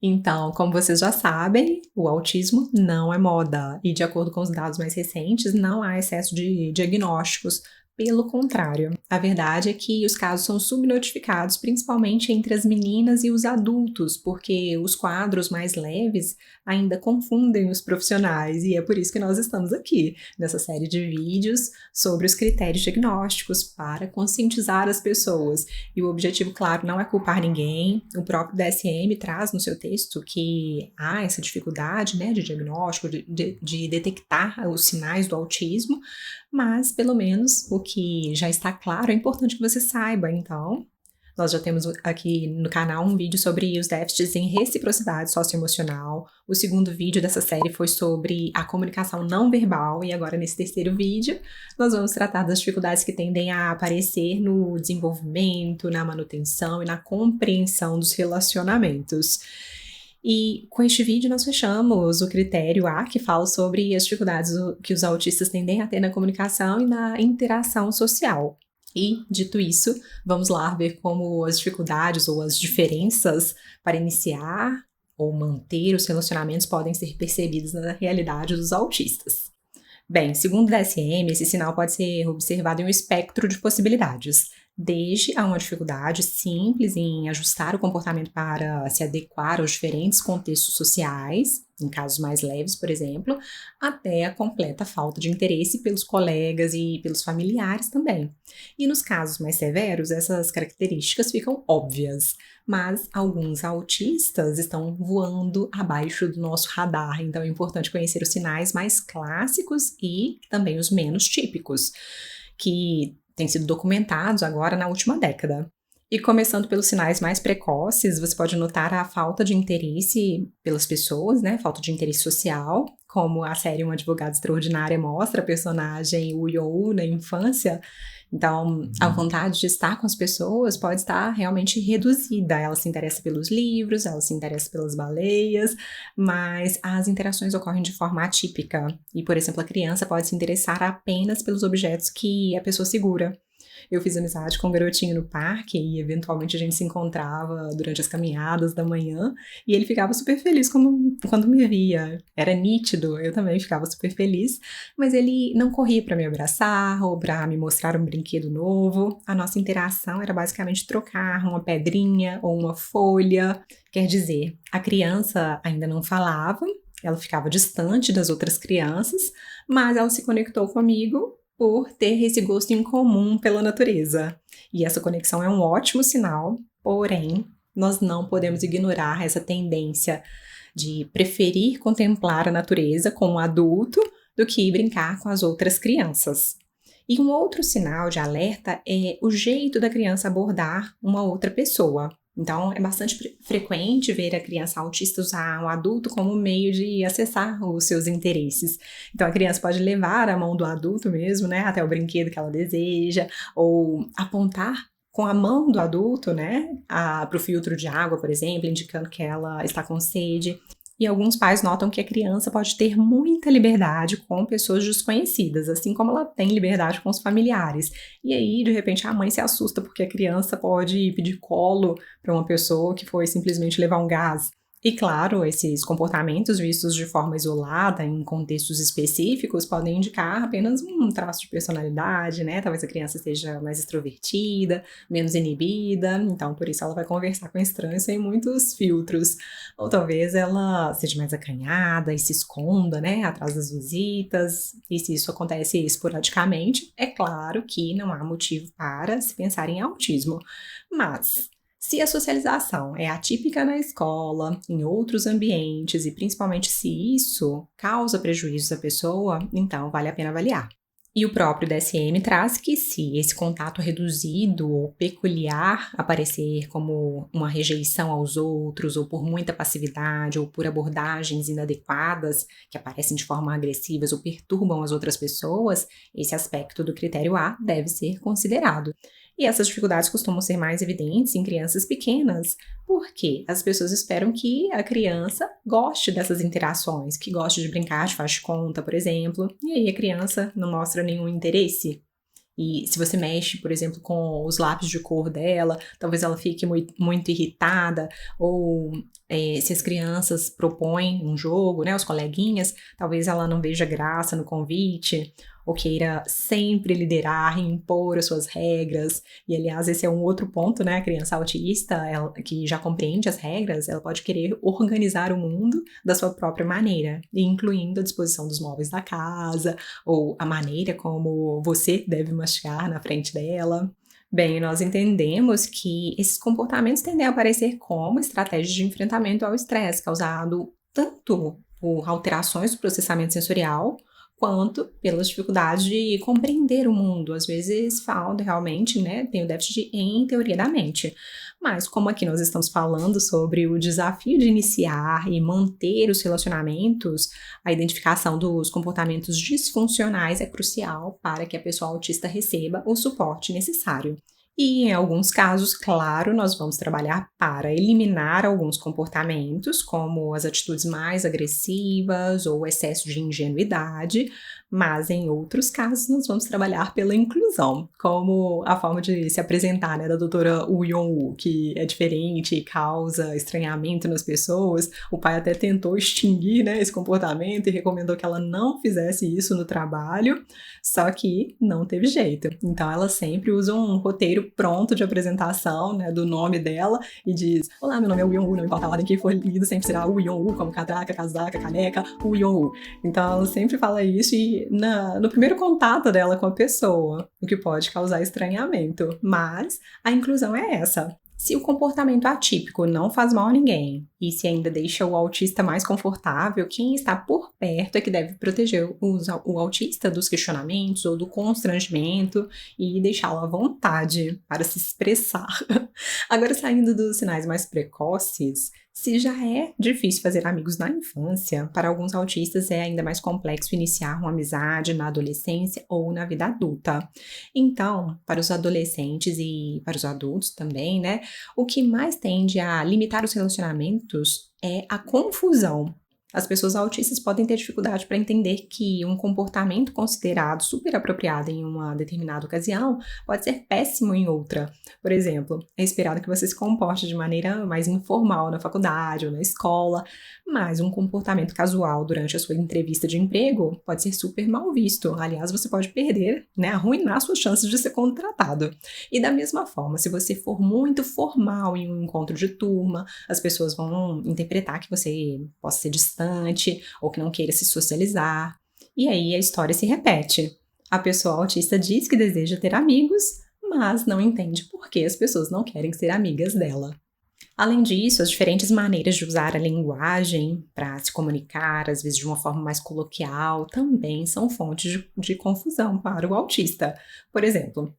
Então, como vocês já sabem, o autismo não é moda e, de acordo com os dados mais recentes, não há excesso de diagnósticos. Pelo contrário, a verdade é que os casos são subnotificados, principalmente entre as meninas e os adultos, porque os quadros mais leves ainda confundem os profissionais, e é por isso que nós estamos aqui, nessa série de vídeos sobre os critérios diagnósticos para conscientizar as pessoas. E o objetivo, claro, não é culpar ninguém. O próprio DSM traz no seu texto que há essa dificuldade, né, de diagnóstico, de detectar os sinais do autismo, mas pelo menos o que já está claro é importante que você saiba. Então, nós já temos aqui no canal um vídeo sobre os déficits em reciprocidade socioemocional. O segundo vídeo dessa série foi sobre a comunicação não verbal, e agora nesse terceiro vídeo nós vamos tratar das dificuldades que tendem a aparecer no desenvolvimento, na manutenção e na compreensão dos relacionamentos. E com este vídeo nós fechamos o critério A, que fala sobre as dificuldades que os autistas tendem a ter na comunicação e na interação social. E, dito isso, vamos lá ver como as dificuldades ou as diferenças para iniciar ou manter os relacionamentos podem ser percebidas na realidade dos autistas. Bem, segundo o DSM, esse sinal pode ser observado em um espectro de possibilidades, desde a uma dificuldade simples em ajustar o comportamento para se adequar aos diferentes contextos sociais, em casos mais leves, por exemplo, até a completa falta de interesse pelos colegas e pelos familiares também. E nos casos mais severos, essas características ficam óbvias, mas alguns autistas estão voando abaixo do nosso radar, então é importante conhecer os sinais mais clássicos e também os menos típicos, que têm sido documentados agora na última década. E começando pelos sinais mais precoces, você pode notar a falta de interesse pelas pessoas, né? Falta de interesse social, como a série Uma Advogada Extraordinária mostra a personagem Yu na infância. Então, a vontade de estar com as pessoas pode estar realmente reduzida. Ela se interessa pelos livros, ela se interessa pelas baleias, mas as interações ocorrem de forma atípica. E, por exemplo, a criança pode se interessar apenas pelos objetos que a pessoa segura. Eu fiz amizade com um garotinho no parque e eventualmente a gente se encontrava durante as caminhadas da manhã e ele ficava super feliz quando me via. Era nítido, eu também ficava super feliz, mas ele não corria para me abraçar ou para me mostrar um brinquedo novo. A nossa interação era basicamente trocar uma pedrinha ou uma folha. Quer dizer, a criança ainda não falava, ela ficava distante das outras crianças, mas ela se conectou comigo por ter esse gosto em comum pela natureza. E essa conexão é um ótimo sinal, porém, nós não podemos ignorar essa tendência de preferir contemplar a natureza com um adulto do que brincar com as outras crianças. E um outro sinal de alerta é o jeito da criança abordar uma outra pessoa. Então, é bastante frequente ver a criança autista usar um adulto como meio de acessar os seus interesses. Então, a criança pode levar a mão do adulto mesmo, né, até o brinquedo que ela deseja, ou apontar com a mão do adulto, né, para o filtro de água, por exemplo, indicando que ela está com sede. E alguns pais notam que a criança pode ter muita liberdade com pessoas desconhecidas, assim como ela tem liberdade com os familiares. E aí, de repente, a mãe se assusta porque a criança pode pedir colo para uma pessoa que foi simplesmente levar um gás. E claro, esses comportamentos vistos de forma isolada, em contextos específicos, podem indicar apenas um traço de personalidade, né? Talvez a criança seja mais extrovertida, menos inibida, então por isso ela vai conversar com estranhos sem muitos filtros. Ou talvez ela seja mais acanhada e se esconda, né, atrás das visitas. E se isso acontece esporadicamente, é claro que não há motivo para se pensar em autismo. Mas se a socialização é atípica na escola, em outros ambientes, e principalmente se isso causa prejuízos à pessoa, então vale a pena avaliar. E o próprio DSM traz que se esse contato reduzido ou peculiar aparecer como uma rejeição aos outros, ou por muita passividade, ou por abordagens inadequadas, que aparecem de forma agressivas ou perturbam as outras pessoas, esse aspecto do critério A deve ser considerado. E essas dificuldades costumam ser mais evidentes em crianças pequenas, porque as pessoas esperam que a criança goste dessas interações, que goste de brincar de faz de conta, por exemplo, e aí a criança não mostra nenhum interesse. E se você mexe, por exemplo, com os lápis de cor dela, talvez ela fique muito irritada, ou Se as crianças propõem um jogo, né, os coleguinhas, talvez ela não veja graça no convite, ou queira sempre liderar e impor as suas regras. E, aliás, esse é um outro ponto, né? A criança autista, ela, que já compreende as regras, ela pode querer organizar o mundo da sua própria maneira, incluindo a disposição dos móveis da casa, ou a maneira como você deve mastigar na frente dela. Bem, nós entendemos que esses comportamentos tendem a aparecer como estratégias de enfrentamento ao estresse causado tanto por alterações do processamento sensorial, quanto pelas dificuldades de compreender o mundo. Às vezes falta realmente, né, tem o déficit em teoria da mente. Mas como aqui nós estamos falando sobre o desafio de iniciar e manter os relacionamentos, a identificação dos comportamentos disfuncionais é crucial para que a pessoa autista receba o suporte necessário. E em alguns casos, claro, nós vamos trabalhar para eliminar alguns comportamentos, como as atitudes mais agressivas ou excesso de ingenuidade, mas em outros casos nós vamos trabalhar pela inclusão, como a forma de se apresentar, né, da doutora Woo Yeon-woo, que é diferente e causa estranhamento nas pessoas. O pai até tentou extinguir, né, esse comportamento e recomendou que ela não fizesse isso no trabalho, só que não teve jeito. Então ela sempre usa um roteiro pronto de apresentação, né, do nome dela e diz: olá, meu nome é Woo Yeon-woo, não importa a ordem que for lido, sempre será Woo Yeon-woo, como catraca, casaca, caneca, Woo Yeon-woo. Então ela sempre fala isso e no primeiro contato dela com a pessoa, o que pode causar estranhamento. Mas a inclusão é essa. Se o comportamento atípico não faz mal a ninguém e se ainda deixa o autista mais confortável, quem está por perto é que deve proteger o autista dos questionamentos ou do constrangimento e deixá-lo à vontade para se expressar. Agora, saindo dos sinais mais precoces, se já é difícil fazer amigos na infância, para alguns autistas é ainda mais complexo iniciar uma amizade na adolescência ou na vida adulta. Então, para os adolescentes e para os adultos também, né, o que mais tende a limitar os relacionamentos é a confusão. As pessoas autistas podem ter dificuldade para entender que um comportamento considerado super apropriado em uma determinada ocasião pode ser péssimo em outra. Por exemplo, é esperado que você se comporte de maneira mais informal na faculdade ou na escola, mas um comportamento casual durante a sua entrevista de emprego pode ser super mal visto. Aliás, você pode perder, né, arruinar suas chances de ser contratado. E da mesma forma, se você for muito formal em um encontro de turma, as pessoas vão interpretar que você possa ser distante ou que não queira se socializar. E aí a história se repete. A pessoa autista diz que deseja ter amigos, mas não entende por que as pessoas não querem ser amigas dela. Além disso, as diferentes maneiras de usar a linguagem para se comunicar, às vezes de uma forma mais coloquial, também são fontes de confusão para o autista. Por exemplo,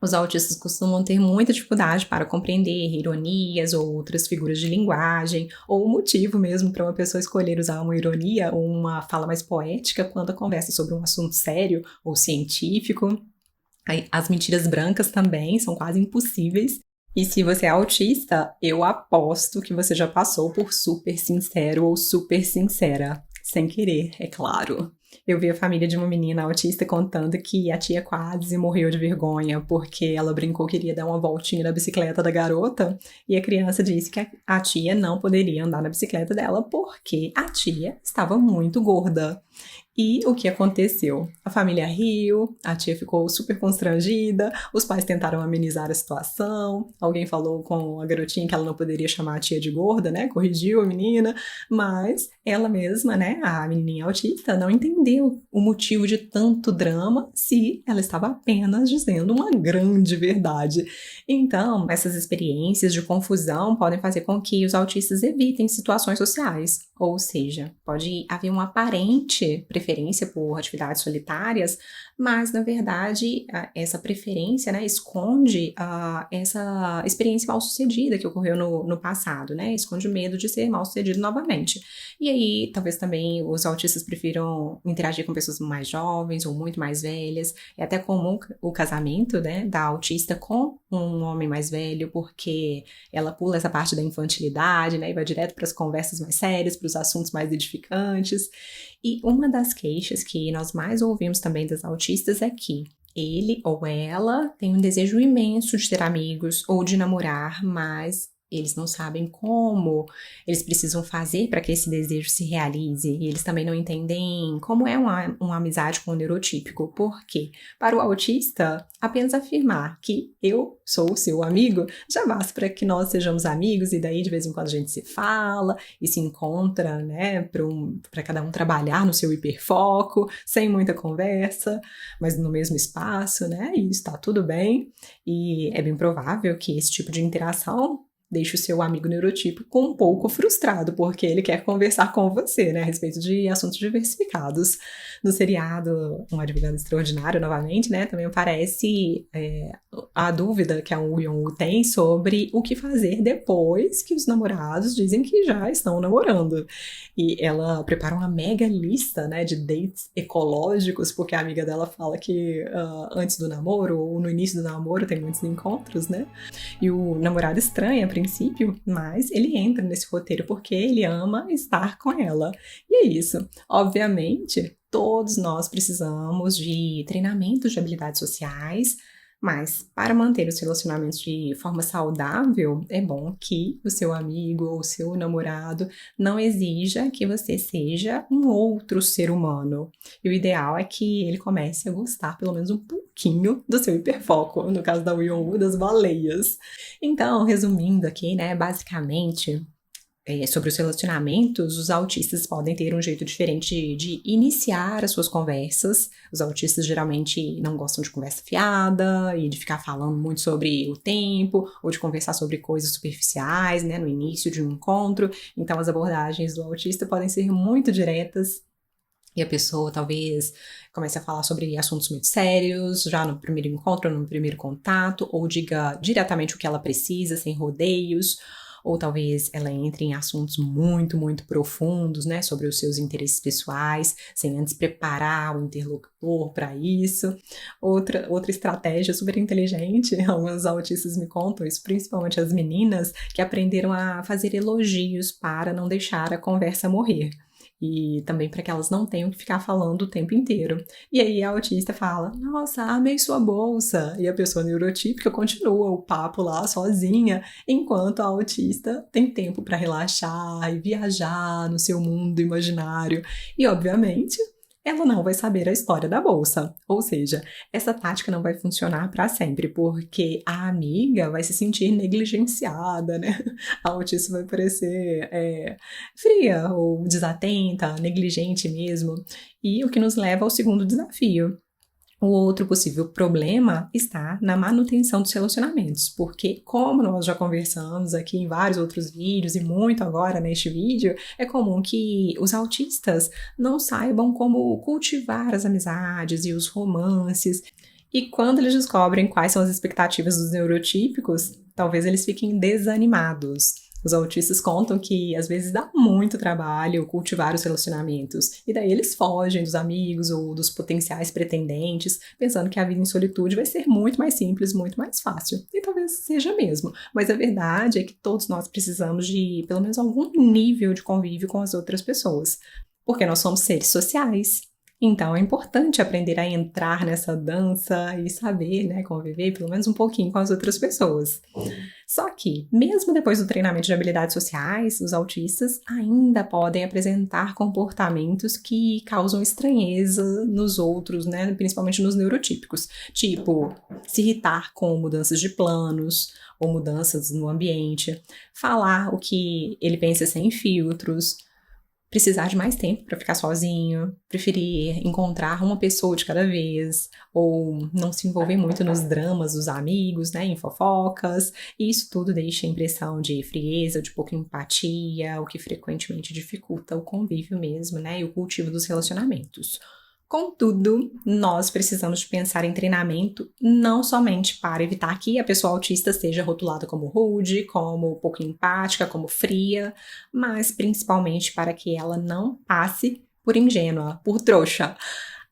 os autistas costumam ter muita dificuldade para compreender ironias ou outras figuras de linguagem, ou o motivo mesmo para uma pessoa escolher usar uma ironia ou uma fala mais poética quando a conversa sobre um assunto sério ou científico. As mentiras brancas também são quase impossíveis. E se você é autista, eu aposto que você já passou por super sincero ou super sincera. Sem querer, é claro. Eu vi a família de uma menina autista contando que a tia quase morreu de vergonha porque ela brincou que iria dar uma voltinha na bicicleta da garota e a criança disse que a tia não poderia andar na bicicleta dela porque a tia estava muito gorda. E o que aconteceu? A família riu, a tia ficou super constrangida, os pais tentaram amenizar a situação, alguém falou com a garotinha que ela não poderia chamar a tia de gorda, né? Corrigiu a menina, mas ela mesma, né, a menininha autista, não entendeu o motivo de tanto drama se ela estava apenas dizendo uma grande verdade. Então, essas experiências de confusão podem fazer com que os autistas evitem situações sociais, ou seja, pode haver uma aparente preferência por atividades solitárias, mas na verdade essa preferência, né, esconde essa experiência mal sucedida que ocorreu no passado, né, esconde o medo de ser mal sucedido novamente. E aí talvez também os autistas prefiram interagir com pessoas mais jovens ou muito mais velhas. É até comum o casamento, né, da autista com um homem mais velho, porque ela pula essa parte da infantilidade, né, e vai direto para as conversas mais sérias, para os assuntos mais edificantes. E uma das queixas que nós mais ouvimos também das autistas é que ele ou ela tem um desejo imenso de ter amigos ou de namorar, mas Eles não sabem como eles precisam fazer para que esse desejo se realize. E eles também não entendem como é uma amizade com o neurotípico. Por quê? Para o autista, apenas afirmar que eu sou o seu amigo já basta para que nós sejamos amigos, e daí de vez em quando a gente se fala e se encontra, né, para cada um trabalhar no seu hiperfoco, sem muita conversa, mas no mesmo espaço, né, e está tudo bem. E é bem provável que esse tipo de interação deixa o seu amigo neurotípico um pouco frustrado, porque ele quer conversar com você, né, a respeito de assuntos diversificados. No seriado Um Advogado Extraordinário, novamente, né, também aparece a dúvida que a Woo Yeon-woo tem sobre o que fazer depois que os namorados dizem que já estão namorando. E ela prepara uma mega lista, né, de dates ecológicos, porque a amiga dela fala que antes do namoro, ou no início do namoro, tem muitos encontros, né, e o namorado estranha a princípio, mas ele entra nesse roteiro porque ele ama estar com ela. E é isso. Obviamente, todos nós precisamos de treinamentos de habilidades sociais, mas para manter os relacionamentos de forma saudável, é bom que o seu amigo ou o seu namorado não exija que você seja um outro ser humano. E o ideal é que ele comece a gostar pelo menos um pouquinho do seu hiperfoco, no caso da Woo Yeon-woo, das baleias. Então, resumindo aqui, né, basicamente, sobre os relacionamentos, os autistas podem ter um jeito diferente de iniciar as suas conversas. Os autistas geralmente não gostam de conversa fiada e de ficar falando muito sobre o tempo, ou de conversar sobre coisas superficiais, né, no início de um encontro. Então, as abordagens do autista podem ser muito diretas, e a pessoa talvez comece a falar sobre assuntos muito sérios, já no primeiro encontro, no primeiro contato, ou diga diretamente o que ela precisa, sem rodeios, ou talvez ela entre em assuntos muito, muito profundos, né, sobre os seus interesses pessoais, sem antes preparar o interlocutor para isso. Outra estratégia super inteligente, alguns autistas me contam isso, principalmente as meninas, que aprenderam a fazer elogios para não deixar a conversa morrer. E também para que elas não tenham que ficar falando o tempo inteiro. E aí a autista fala, nossa, amei sua bolsa. E a pessoa neurotípica continua o papo lá sozinha, enquanto a autista tem tempo para relaxar e viajar no seu mundo imaginário. E, obviamente, ela não vai saber a história da bolsa. Ou seja, essa tática não vai funcionar para sempre, porque a amiga vai se sentir negligenciada, né? A autista vai parecer fria ou desatenta, negligente mesmo. E o que nos leva ao segundo desafio. O outro possível problema está na manutenção dos relacionamentos, porque, como nós já conversamos aqui em vários outros vídeos e muito agora neste vídeo, é comum que os autistas não saibam como cultivar as amizades e os romances. E quando eles descobrem quais são as expectativas dos neurotípicos, talvez eles fiquem desanimados. Os autistas contam que às vezes dá muito trabalho cultivar os relacionamentos, e daí eles fogem dos amigos ou dos potenciais pretendentes, pensando que a vida em solitude vai ser muito mais simples, muito mais fácil. E talvez seja mesmo, mas a verdade é que todos nós precisamos de pelo menos algum nível de convívio com as outras pessoas, porque nós somos seres sociais. Então é importante aprender a entrar nessa dança e saber, né, conviver pelo menos um pouquinho com as outras pessoas. Só que, mesmo depois do treinamento de habilidades sociais, os autistas ainda podem apresentar comportamentos que causam estranheza nos outros, né, principalmente nos neurotípicos. Tipo, se irritar com mudanças de planos ou mudanças no ambiente, falar o que ele pensa sem filtros, precisar de mais tempo para ficar sozinho, preferir encontrar uma pessoa de cada vez, ou não se envolver muito nos dramas dos amigos, né, em fofocas. E isso tudo deixa a impressão de frieza, de pouca empatia, o que frequentemente dificulta o convívio mesmo, né, e o cultivo dos relacionamentos. Contudo, nós precisamos de pensar em treinamento não somente para evitar que a pessoa autista seja rotulada como rude, como pouco empática, como fria, mas principalmente para que ela não passe por ingênua, por trouxa.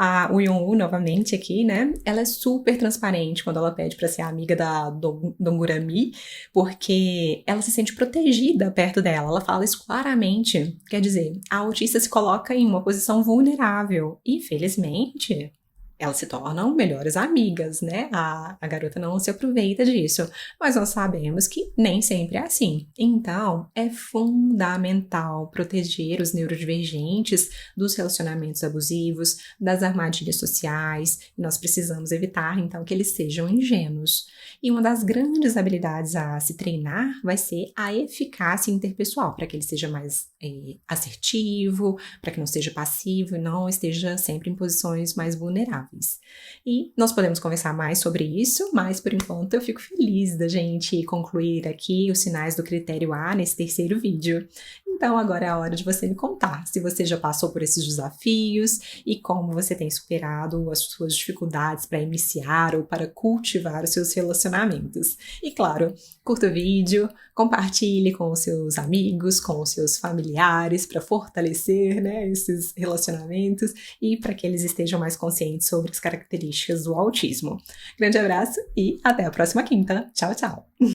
A Woo Yeon-woo, novamente aqui, né, ela é super transparente quando ela pede para ser amiga da Dongura-mi, porque ela se sente protegida perto dela, ela fala isso claramente. Quer dizer, a autista se coloca em uma posição vulnerável e, felizmente, elas se tornam melhores amigas, né? A garota não se aproveita disso, mas nós sabemos que nem sempre é assim. Então, é fundamental proteger os neurodivergentes dos relacionamentos abusivos, das armadilhas sociais, e nós precisamos evitar, então, que eles sejam ingênuos. E uma das grandes habilidades a se treinar vai ser a eficácia interpessoal, para que ele seja mais assertivo, para que não seja passivo e não esteja sempre em posições mais vulneráveis. E nós podemos conversar mais sobre isso, mas por enquanto eu fico feliz da gente concluir aqui os sinais do critério A nesse terceiro vídeo. Então agora é a hora de você me contar se você já passou por esses desafios e como você tem superado as suas dificuldades para iniciar ou para cultivar os seus relacionamentos. E claro, curta o vídeo, compartilhe com os seus amigos, com os seus familiares para fortalecer, né, esses relacionamentos e para que eles estejam mais conscientes sobre as características do autismo. Grande abraço e até a próxima quinta. Tchau, tchau!